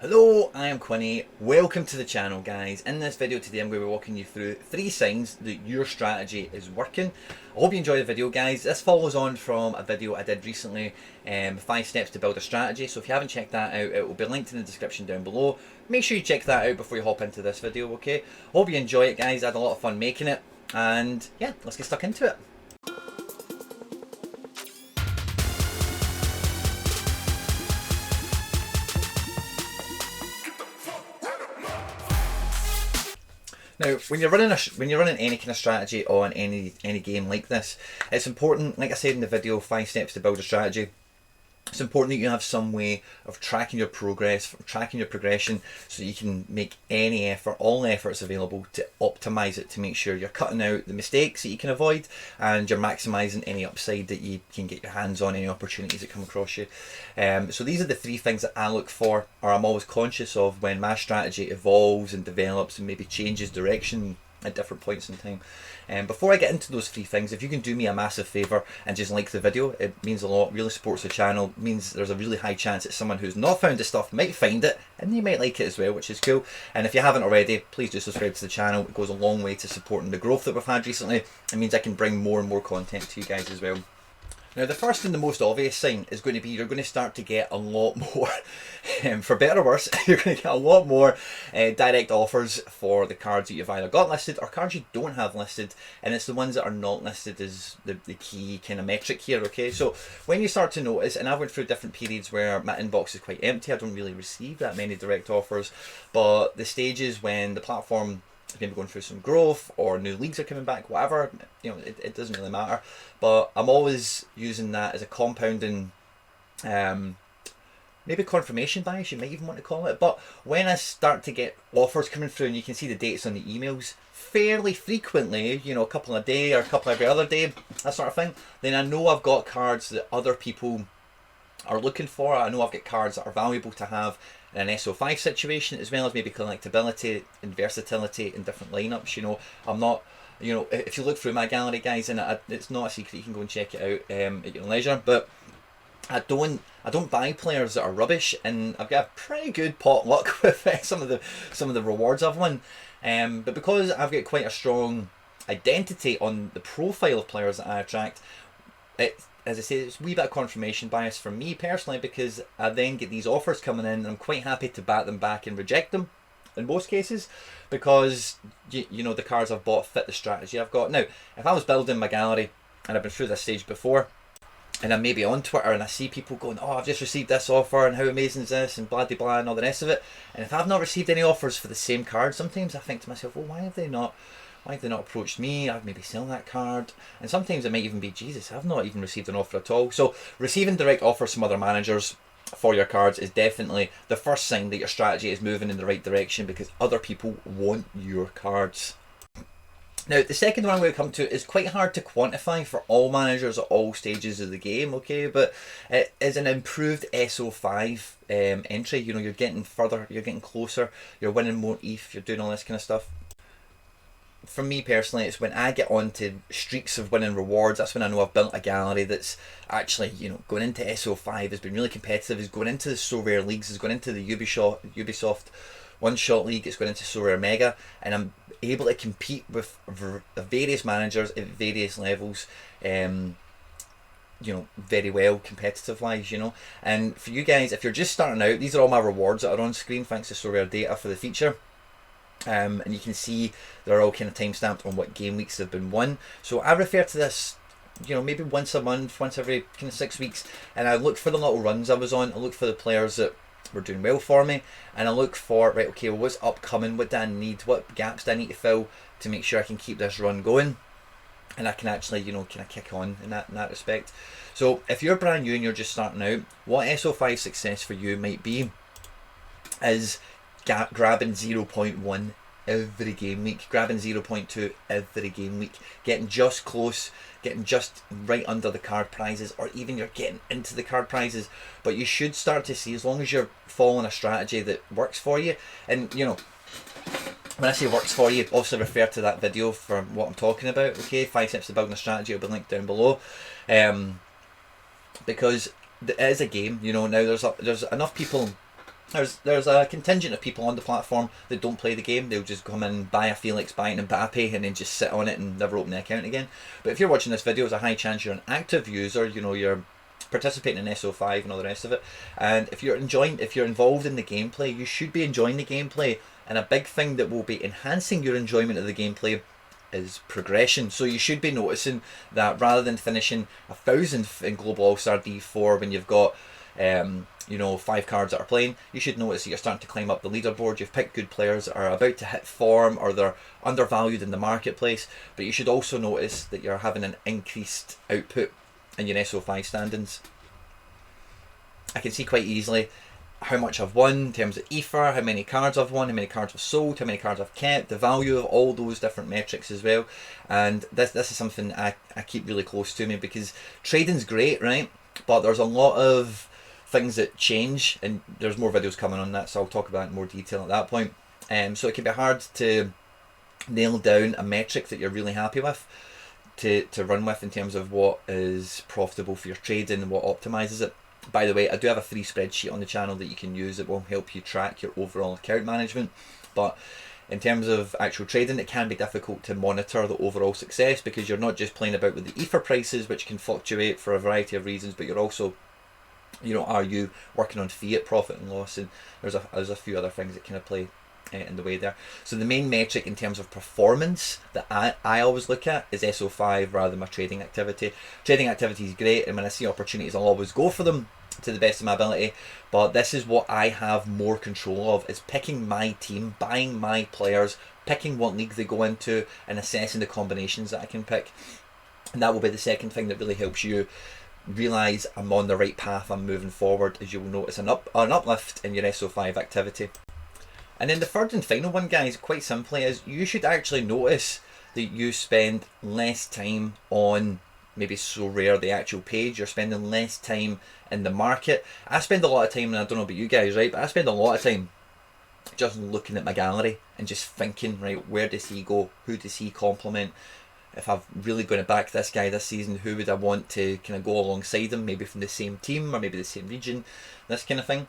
Hello, I am Quinny. Welcome to the channel, guys. In this video today I'm going to be walking you through 3 signs that your strategy is working. I hope you enjoy the video, guys. This follows on from a video I did recently, 5 steps to build a strategy. So if you haven't checked that out, it will be linked in the description down below. Make sure you check that out before you hop into this video, okay? Hope you enjoy it, guys. I had a lot of fun making it. And yeah, let's get stuck into it. Now, when you're running any kind of strategy on any game like this, it's important, like I said in the video, 5 steps to build a strategy. It's important that you have some way of tracking your progress, tracking your progression, so you can make any effort, all efforts available to optimize it, to make sure you're cutting out the mistakes that you can avoid and you're maximizing any upside that you can get your hands on, any opportunities that come across you. So these are the 3 things that I look for, or I'm always conscious of when my strategy evolves and develops and maybe changes direction at different points in time. Before I get into those 3 things, if you can do me a massive favour and just like the video, it means a lot, really supports the channel, means there's a really high chance that someone who's not found the stuff might find it and they might like it as well, which is cool. And if you haven't already, please do subscribe to the channel. It goes a long way to supporting the growth that we've had recently. It means I can bring more and more content to you guys as well. Now, the first and the most obvious sign is going to be you're going to start to get a lot more, for better or worse, you're going to get a lot more direct offers for the cards that you've either got listed or cards you don't have listed, and it's the ones that are not listed is the key kind of metric here, okay? So when you start to notice, and I went through different periods where my inbox is quite empty, I don't really receive that many direct offers, but the stages when the platform maybe going through some growth or new leagues are coming back, whatever, you know, it doesn't really matter. But I'm always using that as a compounding, maybe confirmation bias, you might even want to call it. But when I start to get offers coming through and you can see the dates on the emails fairly frequently, you know, a couple a day or a couple every other day, that sort of thing, then I know I've got cards that other people are looking for. I know I've got cards that are valuable to have in an SO5 situation, as well as maybe collectability and versatility in different lineups. You know, I'm not, you know, if you look through my gallery, guys, and it's not a secret, you can go and check it out at your leisure, but I don't buy players that are rubbish, and I've got a pretty good pot luck with some of the rewards I've won. But because I've got quite a strong identity on the profile of players that I attract, as I say, it's a wee bit of confirmation bias for me personally, because I then get these offers coming in and I'm quite happy to bat them back and reject them in most cases, because you know, the cards I've bought fit the strategy I've got. Now, if I was building my gallery and I've been through this stage before, and I'm maybe on Twitter and I see people going, oh, I've just received this offer and how amazing is this and blah de blah and all the rest of it, and if I've not received any offers for the same card, sometimes I think to myself, well, why have they not approached me? I'd maybe sell that card. And sometimes it might even be, Jesus, I've not even received an offer at all. So receiving direct offers from other managers for your cards is definitely the first sign that your strategy is moving in the right direction, because other people want your cards. Now, the second one I'm going to come to is quite hard to quantify for all managers at all stages of the game, okay? But it is an improved SO5 entry. You know, you're getting further, you're getting closer, you're winning more ETH, you're doing all this kind of stuff. For me personally, it's when I get onto streaks of winning rewards, that's when I know I've built a gallery that's actually, you know, going into SO5 has been really competitive, is going into the SoRare leagues, is going into the Ubisoft one-shot league, it's going into SoRare Mega, and I'm able to compete with various managers at various levels, you know, very well competitive wise, you know. And for you guys, if you're just starting out, these are all my rewards that are on screen thanks to SoRare data for the feature. And you can see they're all kind of time stamped on what game weeks have been won. So I refer to this, you know, maybe once a month, once every kind of 6 weeks, and I look for the little runs I was on. I look for the players that were doing well for me, and I look for, right, okay, well, what's upcoming, what do I need, what gaps do I need to fill to make sure I can keep this run going, and I can actually, you know, kind of kick on in that respect. So if you're brand new and you're just starting out, what SO5 success for you might be is grabbing 0.1 every game week, grabbing 0.2 every game week, getting just close, getting just right under the card prizes, or even you're getting into the card prizes. But you should start to see, as long as you're following a strategy that works for you, and you know, when I say works for you, also refer to that video for what I'm talking about, okay? 5 steps to building a strategy will be linked down below, because it is a game, you know. Now there's enough people There's a contingent of people on the platform that don't play the game. They'll just come in, buy a Felix, buy an Mbappe, and then just sit on it and never open the account again. But if you're watching this video, there's a high chance you're an active user. You know, you're participating in SO5 and all the rest of it. And if you're involved in the gameplay, you should be enjoying the gameplay. And a big thing that will be enhancing your enjoyment of the gameplay is progression. So you should be noticing that rather than finishing 1,000th in Global All-Star D4 when you've got 5 cards that are playing, you should notice that you're starting to climb up the leaderboard. You've picked good players that are about to hit form, or they're undervalued in the marketplace. But you should also notice that you're having an increased output in your SO5 standings. I can see quite easily how much I've won in terms of ether, how many cards I've won, how many cards I've sold, how many cards I've kept, the value of all those different metrics as well. And this is something I keep really close to me, because trading's great, right? But there's a lot of things that change, and there's more videos coming on that, so I'll talk about it in more detail at that point. So it can be hard to nail down a metric that you're really happy with to run with in terms of what is profitable for your trading and what optimizes it. By the way, I do have a free spreadsheet on the channel that you can use that will help you track your overall account management. But in terms of actual trading, it can be difficult to monitor the overall success, because you're not just playing about with the ether prices, which can fluctuate for a variety of reasons, but you're also, are you working on fiat profit and loss? And there's a few other things that kind of play in the way there. So the main metric in terms of performance that I always look at is SO5 rather than my trading activity. Trading activity is great, and when I see opportunities, I'll always go for them to the best of my ability. But this is what I have more control of, is picking my team, buying my players, picking what league they go into, and assessing the combinations that I can pick. And that will be the second thing that really helps you realise I'm on the right path, I'm moving forward, as you'll notice an uplift in your SO5 activity. And then the third and final one, guys, quite simply, is you should actually notice that you spend less time on maybe SoRare, the actual page. You're spending less time in the market. I spend a lot of time, and I don't know about you guys, right, but I spend a lot of time just looking at my gallery and just thinking, right, where does he go? Who does he complement? If I'm really going to back this guy this season, who would I want to kind of go alongside him, maybe from the same team or maybe the same region, this kind of thing.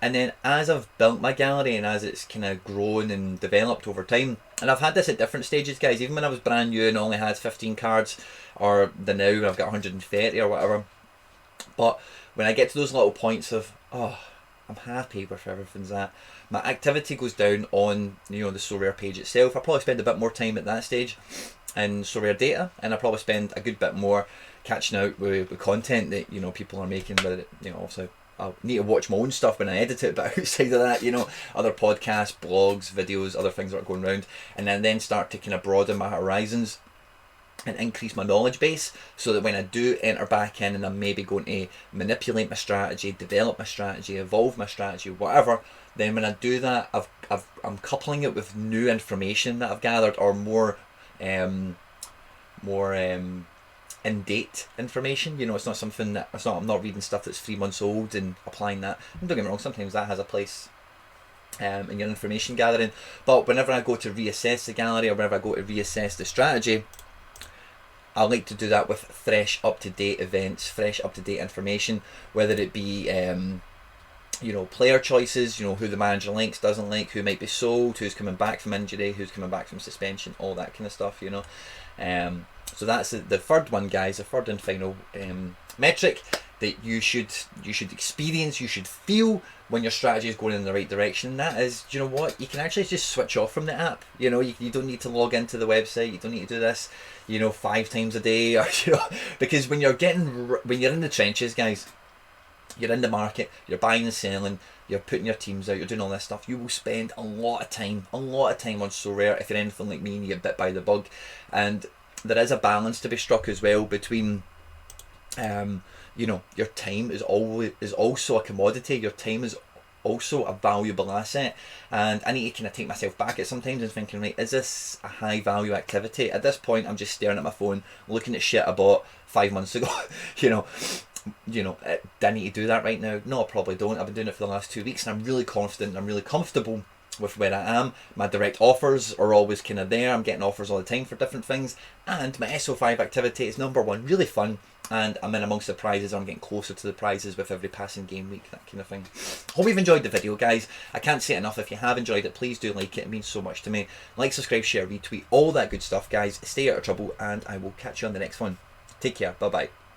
And then as I've built my gallery and as it's kind of grown and developed over time, and I've had this at different stages, guys, even when I was brand new and only had 15 cards, or the now I've got 130 or whatever. But when I get to those little points of, oh, I'm happy with everything's at, my activity goes down on the SoRare page itself. I probably spend a bit more time at that stage in SoRare data, and I probably spend a good bit more catching out with content that people are making. But also I need to watch my own stuff when I edit it, but outside of that, other podcasts, blogs, videos, other things that are going around, and then start to kind of broaden my horizons and increase my knowledge base, so that when I do enter back in and I'm maybe going to manipulate my strategy, develop my strategy, evolve my strategy, whatever, then when I do that, I'm coupling it with new information that I've gathered, or more in-date information. It's not something that I'm not reading stuff that's 3 months old and applying that. And don't get me wrong, sometimes that has a place in your information gathering, but whenever I go to reassess the gallery, or whenever I go to reassess the strategy, I like to do that with fresh, up-to-date events, fresh, up-to-date information, whether it be player choices, who the manager likes, doesn't like, who might be sold, who's coming back from injury, who's coming back from suspension, all that kind of stuff, So that's the third one, guys, the third and final metric that you should experience, you should feel when your strategy is going in the right direction. And that is, you can actually just switch off from the app. You don't need to log into the website, you don't need to do this 5 times a day, or because when you're in the trenches, guys, you're in the market, you're buying and selling, you're putting your teams out, you're doing all this stuff, you will spend a lot of time on SoRare if you're anything like me and you get bit by the bug. And there is a balance to be struck as well between your time is also a commodity. Your time is also a valuable asset, and I need to kind of take myself back at sometimes and thinking, right, is this a high value activity? At this point, I'm just staring at my phone, looking at shit I bought 5 months ago. Do I need to do that right now? No, I probably don't. I've been doing it for the last 2 weeks, and I'm really confident and I'm really comfortable with where I am. My direct offers are always kind of there. I'm getting offers all the time for different things. And my SO5 activity is number one, really fun. And I'm in amongst the prizes. I'm getting closer to the prizes with every passing game week, that kind of thing. Hope you've enjoyed the video, guys. I can't say it enough. If you have enjoyed it, please do like it. It means so much to me. Like, subscribe, share, retweet, all that good stuff, guys. Stay out of trouble, and I will catch you on the next one. Take care. Bye-bye.